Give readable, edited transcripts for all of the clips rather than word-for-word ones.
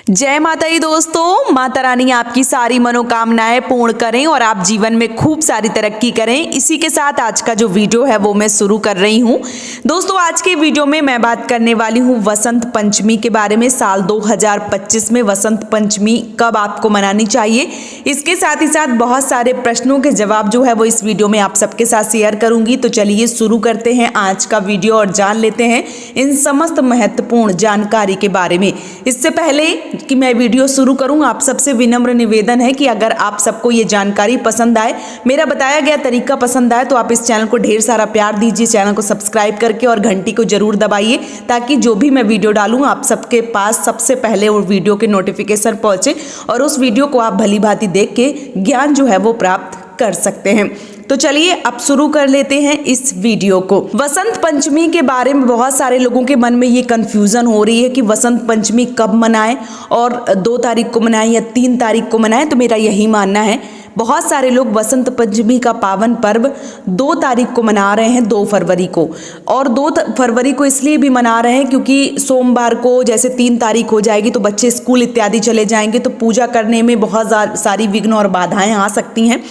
जय माता दी दोस्तों। माता रानी आपकी सारी मनोकामनाएं पूर्ण करें और आप जीवन में खूब सारी तरक्की करें। इसी के साथ आज का जो वीडियो है वो मैं शुरू कर रही हूं। दोस्तों आज के वीडियो में मैं बात करने वाली हूं वसंत पंचमी के बारे में। साल 2025 में वसंत पंचमी कब आपको मनानी चाहिए, इसके साथ ही साथ बहुत सारे प्रश्नों के जवाब जो है वो इस वीडियो में आप सबके साथ शेयर करूंगी। तो चलिए शुरू करते हैं आज का वीडियो और जान लेते हैं इन समस्त महत्वपूर्ण जानकारी के बारे में। इससे पहले कि मैं वीडियो शुरू करूं, आप सबसे विनम्र निवेदन है कि अगर आप सबको ये जानकारी पसंद आए, मेरा बताया गया तरीका पसंद आए, तो आप इस चैनल को ढेर सारा प्यार दीजिए। चैनल को सब्सक्राइब करके और घंटी को जरूर दबाइए ताकि जो भी मैं वीडियो डालूं आप सबके पास सबसे पहले वो वीडियो के नोटिफिकेशन पहुंचे और उस वीडियो को आप भली भांति देख के ज्ञान जो है वो प्राप्त कर सकते हैं। तो चलिए अब शुरू कर लेते हैं इस वीडियो को। वसंत पंचमी के बारे में बहुत सारे लोगों के मन में ये कंफ्यूजन हो रही है कि वसंत पंचमी कब मनाएं और 2 तारीख को मनाएं या 3 तारीख को मनाएं। तो मेरा यही मानना है, बहुत सारे लोग वसंत पंचमी का पावन पर्व 2 तारीख को मना रहे हैं, 2 फरवरी को। और 2 फरवरी को इसलिए भी मना रहे हैं क्योंकि सोमवार को जैसे 3 तारीख हो जाएगी तो बच्चे स्कूल इत्यादि चले जाएंगे, तो पूजा करने में बहुत सारी विघ्न और बाधाएं आ सकती हैं।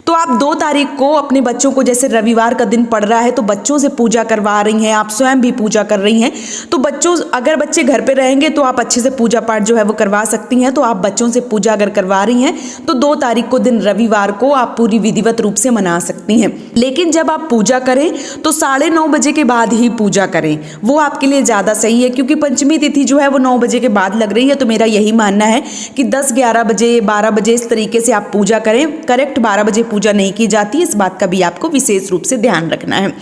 तो आप 2 तारीख को अपने बच्चों को, जैसे रविवार का दिन पड़ रहा है तो बच्चों से पूजा करवा रही हैं, आप स्वयं भी पूजा कर रही हैं। तो अगर बच्चे घर पे रहेंगे तो आप अच्छे से पूजा पाठ जो है वो करवा सकती हैं। तो आप बच्चों से पूजा अगर करवा रही हैं तो 2 तारीख को दिन रविवार को आप पूरी विधिवत रूप से मना सकती हैं। लेकिन जब आप पूजा करें तो 9:30 बजे के बाद ही पूजा करें, वो आपके लिए ज़्यादा सही है क्योंकि पंचमी तिथि जो है वो 9 बजे के बाद लग रही है। तो मेरा यही मानना है कि 10, 11 बजे, 12 बजे इस तरीके से आप पूजा करें। करेक्ट 12 बजे पूजा नहीं की जाती, इस बात का भी आपको विशेष रूप से ध्यान रखना है।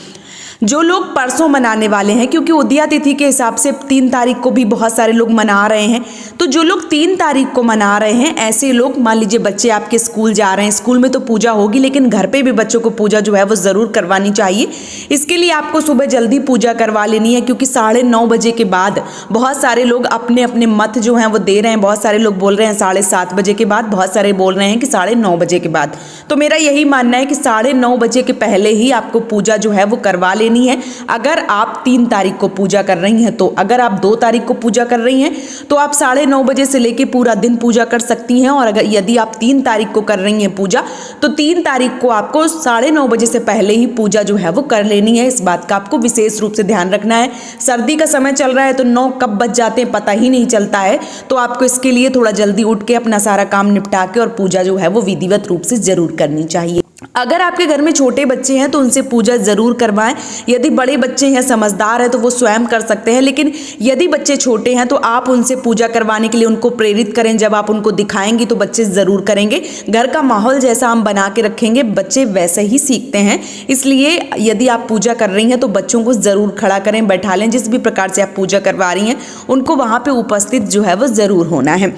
जो लोग परसों मनाने वाले हैं, क्योंकि उदया तिथि के हिसाब से 3 तारीख को भी बहुत सारे लोग मना रहे हैं, तो जो लोग 3 तारीख को मना रहे हैं ऐसे लोग, मान लीजिए बच्चे आपके स्कूल जा रहे हैं, स्कूल में तो पूजा होगी लेकिन घर पे भी बच्चों को पूजा जो है वो ज़रूर करवानी चाहिए। इसके लिए आपको सुबह जल्दी पूजा करवा लेनी है क्योंकि 9:30 बजे के बाद बहुत सारे लोग अपने अपने मत जो हैं वो दे रहे हैं। बहुत सारे लोग बोल रहे हैं 7:30 बजे के बाद, बहुत सारे बोल रहे हैं कि 9:30 बजे के बाद। तो मेरा यही मानना है कि 9:30 बजे के पहले ही आपको पूजा जो है वो करवा लेनी है अगर आप 3 तारीख को पूजा कर रही हैं। तो अगर आप 2 तारीख को पूजा कर रही हैं तो आप 9:30 बजे से लेके पूरा दिन पूजा कर सकती हैं। और अगर यदि आप 3 तारीख को कर रही हैं पूजा, तो 3 तारीख को आपको 9:30 बजे से पहले ही पूजा जो है वो कर लेनी है। इस बात का आपको विशेष रूप से ध्यान रखना है। सर्दी का समय चल रहा है तो 9 कब बज जाते हैं पता ही नहीं चलता है। तो आपको इसके लिए थोड़ा जल्दी उठ के अपना सारा काम निपटा के और पूजा जो है वो विधिवत रूप से जरूर करनी चाहिए। अगर आपके घर में छोटे बच्चे हैं तो उनसे पूजा जरूर करवाएं। यदि बड़े बच्चे हैं, समझदार हैं, तो वो स्वयं कर सकते हैं। लेकिन यदि बच्चे छोटे हैं तो आप उनसे पूजा करवाने के लिए उनको प्रेरित करें। जब आप उनको दिखाएंगी तो बच्चे ज़रूर करेंगे। घर का माहौल जैसा हम बना के रखेंगे बच्चे वैसे ही सीखते हैं। इसलिए यदि आप पूजा कर रही हैं तो बच्चों को ज़रूर खड़ा करें, बैठा लें। जिस भी प्रकार से आप पूजा करवा रही हैं उनको वहाँ पर उपस्थित जो है वो ज़रूर होना है।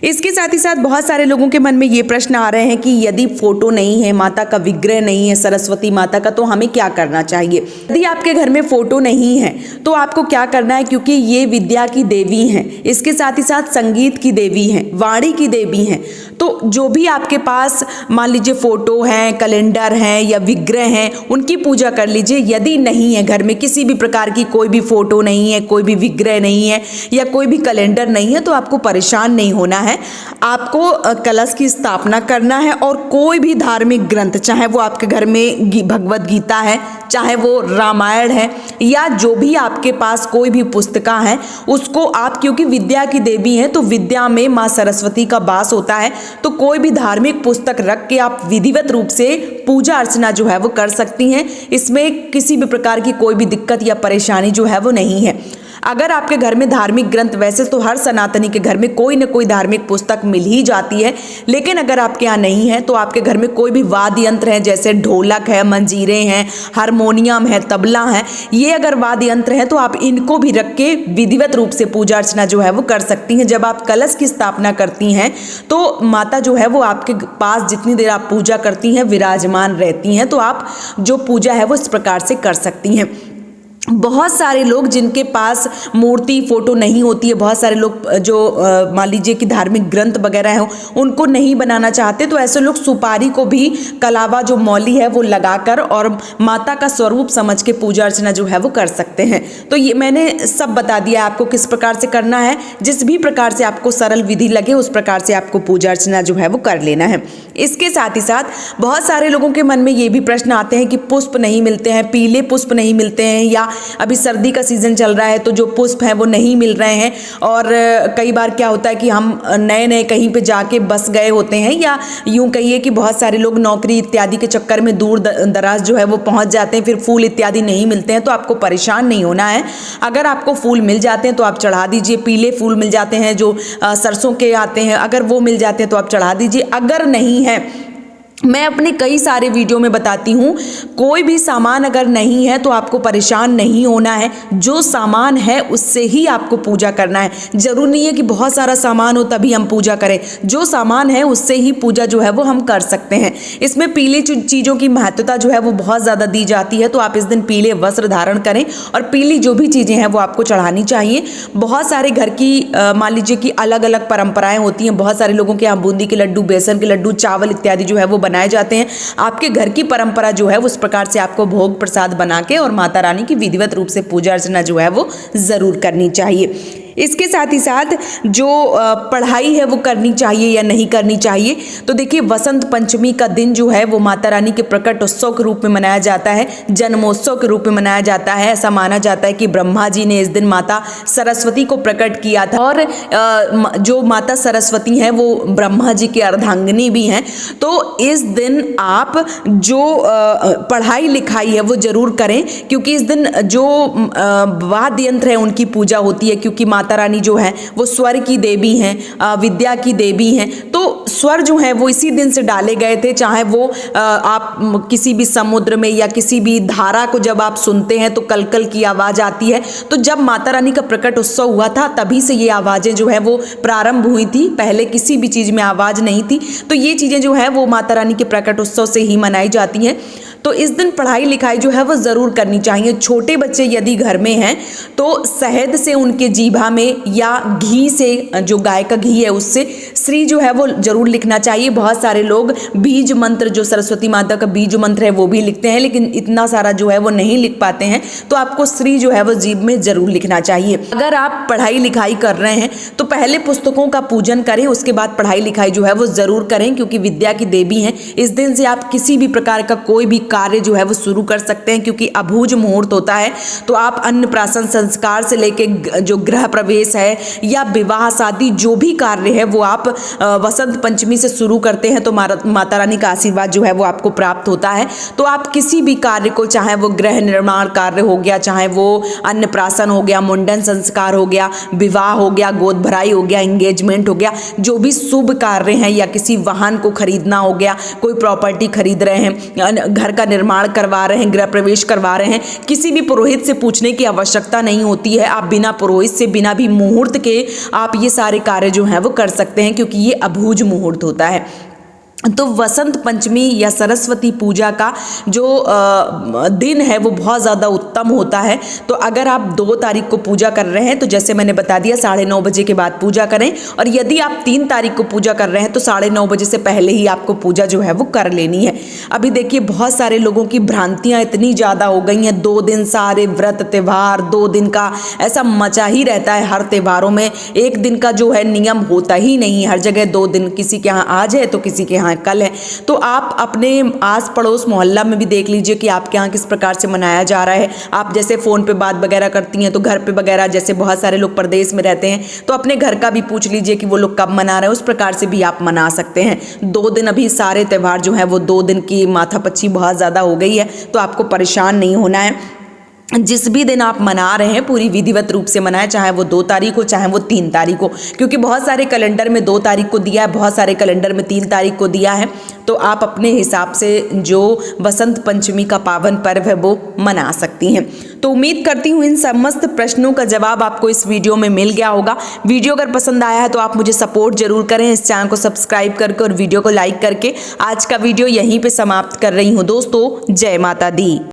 इसके साथ ही साथ बहुत सारे लोगों के मन में ये प्रश्न आ रहे हैं कि यदि फोटो नहीं है, माता का विग्रह नहीं है, सरस्वती माता का, तो हमें क्या करना चाहिए। यदि आपके घर में फोटो नहीं है तो आपको क्या करना है, क्योंकि ये विद्या की देवी हैं, इसके साथ ही साथ संगीत की देवी हैं, वाणी की देवी हैं। तो जो भी आपके पास मान लीजिए फोटो है, कैलेंडर है या विग्रह हैं, उनकी पूजा कर लीजिए। यदि नहीं है घर में किसी भी प्रकार की कोई भी फोटो नहीं है, कोई भी विग्रह नहीं है या कोई भी कैलेंडर नहीं है, तो आपको परेशान नहीं होना है। आपको कलश की स्थापना करना है और कोई भी धार्मिक ग्रंथ, चाहे वो आपके घर में भगवत गीता है, चाहे वो रामायण है या जो भी आपके पास कोई भी पुस्तका है, उसको आप, क्योंकि विद्या की देवी हैं तो विद्या में माँ सरस्वती का वास होता है, तो कोई भी धार्मिक पुस्तक रख के आप विधिवत रूप से पूजा अर्चना जो है वो कर सकती हैं। इसमें किसी भी प्रकार की कोई भी दिक्कत या परेशानी जो है वो नहीं है। अगर आपके घर में धार्मिक ग्रंथ, वैसे तो हर सनातनी के घर में कोई न कोई धार्मिक पुस्तक मिल ही जाती है, लेकिन अगर आपके यहाँ नहीं है तो आपके घर में कोई भी वाद्य यंत्र है, जैसे ढोलक है, मंजीरे हैं, हारमोनियम है, तबला है, ये अगर वाद्य यंत्र है तो आप इनको भी रख के विधिवत रूप से पूजा अर्चना जो है वो कर सकती हैं। जब आप कलश की स्थापना करती हैं तो माता जो है वो आपके पास जितनी देर आप पूजा करती हैं विराजमान रहती हैं। तो आप जो पूजा है वो इस प्रकार से कर सकती हैं। बहुत सारे लोग जिनके पास मूर्ति फोटो नहीं होती है, बहुत सारे लोग जो मान लीजिए कि धार्मिक ग्रंथ वगैरह हो उनको नहीं बनाना चाहते, तो ऐसे लोग सुपारी को भी कलावा जो मौली है वो लगाकर और माता का स्वरूप समझ के पूजा अर्चना जो है वो कर सकते हैं। तो ये मैंने सब बता दिया आपको किस प्रकार से करना है। जिस भी प्रकार से आपको सरल विधि लगे उस प्रकार से आपको पूजा अर्चना जो है वो कर लेना है। इसके साथ ही साथ बहुत सारे लोगों के मन में ये भी प्रश्न आते हैं कि पुष्प नहीं मिलते हैं, पीले पुष्प नहीं मिलते हैं, या अभी सर्दी का सीजन चल रहा है तो जो पुष्प हैं वो नहीं मिल रहे हैं। और कई बार क्या होता है कि हम नए कहीं पे जाके बस गए होते हैं, या यूं कहिए कि बहुत सारे लोग नौकरी इत्यादि के चक्कर में दूर दराज जो है वो पहुंच जाते हैं, फिर फूल इत्यादि नहीं मिलते हैं। तो आपको परेशान नहीं होना है। अगर आपको फूल मिल जाते हैं तो आप चढ़ा दीजिए। पीले फूल मिल जाते हैं जो सरसों के आते हैं, अगर वो मिल जाते हैं तो आप चढ़ा दीजिए। अगर नहीं है, मैं अपने कई सारे वीडियो में बताती हूँ, कोई भी सामान अगर नहीं है तो आपको परेशान नहीं होना है। जो सामान है उससे ही आपको पूजा करना है। जरूर नहीं है कि बहुत सारा सामान हो तभी हम पूजा करें। जो सामान है उससे ही पूजा जो है वो हम कर सकते हैं। इसमें पीली चीज़ों की महत्वता जो है वो बहुत ज़्यादा दी जाती है। तो आप इस दिन पीले वस्त्र धारण करें और पीली जो भी चीज़ें हैं वो आपको चढ़ानी चाहिए। बहुत सारे घर की मान लीजिए कि अलग अलग परंपराएं होती हैं। बहुत सारे लोगों के यहाँ बूंदी के लड्डू, बेसन के लड्डू, चावल इत्यादि जो है वो बनाए जाते हैं। आपके घर की परंपरा जो है उस प्रकार से आपको भोग प्रसाद बना के और माता रानी की विधिवत रूप से पूजा अर्चना जो है वो जरूर करनी चाहिए। इसके साथ ही साथ जो पढ़ाई है वो करनी चाहिए या नहीं करनी चाहिए, तो देखिए वसंत पंचमी का दिन जो है वो माता रानी के प्रकट उत्सव के रूप में मनाया जाता है, जन्मोत्सव के रूप में मनाया जाता है। ऐसा माना जाता है कि ब्रह्मा जी ने इस दिन माता सरस्वती को प्रकट किया था, और जो माता सरस्वती हैं वो ब्रह्मा जी की अर्धांगिनी भी हैं। तो इस दिन आप जो पढ़ाई लिखाई है वो जरूर करें, क्योंकि इस दिन जो वाद्य यंत्र है उनकी पूजा होती है, क्योंकि माता रानी जो है वो स्वर की देवी हैं, विद्या की देवी हैं। तो स्वर जो है वो इसी दिन से डाले गए थे। चाहे वो आप किसी भी समुद्र में या किसी भी धारा को जब आप सुनते हैं तो कलकल की आवाज आती है। तो जब माता रानी का प्रकट उत्सव हुआ था तभी से ये आवाजें जो है वो प्रारंभ हुई थी। पहले किसी भी चीज में आवाज नहीं थी। तो ये चीजें जो है वो माता रानी के प्रकट उत्सव से ही मनाई जाती हैं। तो इस दिन पढ़ाई लिखाई जो है वो ज़रूर करनी चाहिए। छोटे बच्चे यदि घर में हैं तो शहद से उनके जीभा में या घी से, जो गाय का घी है उससे श्री जो है वो जरूर लिखना चाहिए। बहुत सारे लोग बीज मंत्र, जो सरस्वती माता का बीज मंत्र है वो भी लिखते हैं, लेकिन इतना सारा जो है वो नहीं लिख पाते हैं। तो आपको श्री जो है वो जीभ में जरूर लिखना चाहिए। अगर आप पढ़ाई लिखाई कर रहे हैं तो पहले पुस्तकों का पूजन करें, उसके बाद पढ़ाई लिखाई जो है वो जरूर करें, क्योंकि विद्या की देवी हैं। इस दिन से आप किसी भी प्रकार का कोई भी कार्य जो है वो शुरू कर सकते हैं, क्योंकि अभूज मुहूर्त होता है। तो आप अन्नप्राशन संस्कार से लेके जो गृह प्रवेश है या विवाह शादी जो भी कार्य है वो आप वसंत पंचमी से शुरू करते हैं तो माता रानी का आशीर्वाद जो है वो आपको प्राप्त होता है। तो आप किसी भी कार्य को, चाहे वो गृह निर्माण कार्य हो गया, चाहे वो अन्नप्राशन हो गया, मुंडन संस्कार हो गया, विवाह हो गया, गोद भराई हो गया, एंगेजमेंट हो गया, जो भी शुभ कार्य हैं, या किसी वाहन को खरीदना हो गया, कोई प्रॉपर्टी खरीद रहे हैं, घर का निर्माण करवा रहे हैं, गृह प्रवेश करवा रहे हैं, किसी भी पुरोहित से पूछने की आवश्यकता नहीं होती है। आप बिना पुरोहित से, बिना भी मुहूर्त के आप ये सारे कार्य जो हैं वो कर सकते हैं, क्योंकि ये अभूज मुहूर्त होता है। तो वसंत पंचमी या सरस्वती पूजा का जो दिन है वो बहुत ज़्यादा उत्तम होता है। तो अगर आप 2 तारीख को पूजा कर रहे हैं तो जैसे मैंने बता दिया 9:30 बजे के बाद पूजा करें, और यदि आप 3 तारीख को पूजा कर रहे हैं तो 9:30 बजे से पहले ही आपको पूजा जो है वो कर लेनी है। अभी देखिए बहुत सारे लोगों की भ्रांतियाँ इतनी ज़्यादा हो गई हैं। 2 दिन सारे व्रत त्यौहार, 2 दिन का ऐसा मचा ही रहता है हर त्योहारों में। एक दिन का जो है नियम होता ही नहीं, हर जगह 2 दिन, किसी के यहाँ आज है तो किसी के यहाँ कल है। तो आप अपने आस पड़ोस मोहल्ला में भी देख लीजिए कि आपके यहाँ किस प्रकार से मनाया जा रहा है। आप जैसे फ़ोन पे बात वगैरह करती हैं तो घर पे वगैरह, जैसे बहुत सारे लोग प्रदेश में रहते हैं तो अपने घर का भी पूछ लीजिए कि वो लोग कब मना रहे हैं, उस प्रकार से भी आप मना सकते हैं। 2 दिन अभी सारे त्यौहार जो है वो 2 दिन की माथापच्ची बहुत ज़्यादा हो गई है, तो आपको परेशान नहीं होना है। जिस भी दिन आप मना रहे हैं पूरी विधिवत रूप से मनाएं, चाहे वो 2 तारीख हो चाहे वो 3 तारीख हो, क्योंकि बहुत सारे कैलेंडर में 2 तारीख को दिया है, बहुत सारे कैलेंडर में 3 तारीख को दिया है। तो आप अपने हिसाब से जो वसंत पंचमी का पावन पर्व है वो मना सकती हैं। तो उम्मीद करती हूँ इन समस्त प्रश्नों का जवाब आपको इस वीडियो में मिल गया होगा। वीडियो अगर पसंद आया है तो आप मुझे सपोर्ट जरूर करें, इस चैनल को सब्सक्राइब करके और वीडियो को लाइक करके। आज का वीडियो यहीं पे समाप्त कर रही हूँ दोस्तों। जय माता दी।